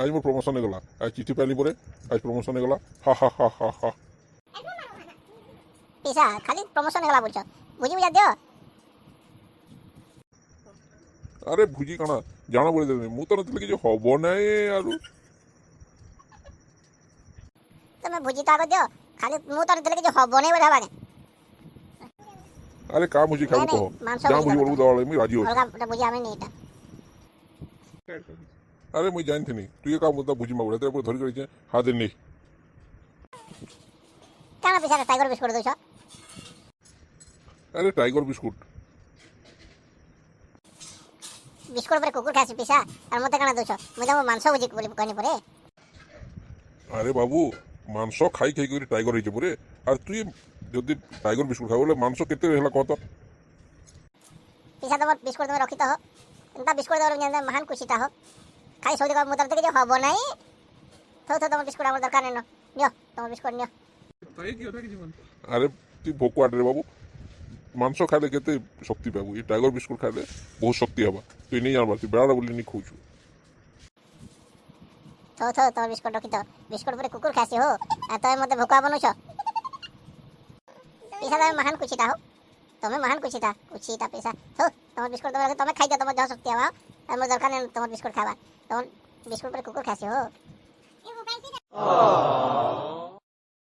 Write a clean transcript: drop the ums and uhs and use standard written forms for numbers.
আজ মোর প্রমোশন হয়ে গলা, আজ চিঠি পাইলি পরে আজ প্রমোশন হয়ে গলা, হা হা হা হা হা। পিসা খালি প্রমোশন হয়ে গলা বলছো, বুঝি বুঝা দিও। আরে ভুজি কাଣା জানা বলে দেবে মু তো নথিলে কিছু হব নাই আরু। তুমি বুঝি তো আগে দিও, খালি মু তো দিলে কিছু হব নাই বলে ভাগে। আরে কা ভুজি খাবো নাই, কহ, মাংস যা ভুজি ভুজি বলবো খাবো। দেওয়া আমি রাজি হচ্ছি। অলগা ওটা বুঝি আমি নেই এটা। আরে মুই জানিথিনি তুই কা মুদা ভুজি মাগুড়া তোর উপর ধরি করেছে হাতে নেই। কেন পিসা টাইগার বিস্কুট দইছ? আরে টাইগার বিস্কুট। বিস্কুট পরে কুকুর খাইছি পিসা, আর মতে কেন দইছ? মুই তো মাংস বুঝি বলি কইনি পরে। আরে বাবু মাংস খাই খাই করে টাইগার হয়েছে পরে, আর তুই যদি টাইগার বিস্কুট খাবো বলে মাংস কেতে হেলা কত। পিসা তোমার বিস্কুট তুমি রখিত হোক, তা বিস্কুট দেওয়ার জন্য মহান খুশিটা হোক। খালি সৌদি করার মুদার থেকে যে হব নাই, তো তোমার বিস্কুট আমার দরকার নেই। নিও তোমার বিস্কুট নিও। আরে তুই ভোকুয়াট রে বাবু, মাংস খাইলে কেতে শক্তি পাবো, এই টাইগার বিস্কুট খাইলে বহুত শক্তি হবা। তুই নেই জানবা, তুই বেড়াটা বলি নি খুঁজু। তো তোমার বিস্কুট রখিত, বিস্কুট পরে কুকুর খাইছি হো, আর তোর মধ্যে ভোকা বনুছ। পিসা তুমি মহান খুশিটা হোক, তুমি মহান খুশিটা পিসা। তো তোমার বিস্কুট তুমি খাই যাও, তোমার যা শক্তি হওয়া, আমার দরকার নেই তোমার বিস্কুট খাবার। তোমার বিস্কুট পরে কুকুর খাইছি হো।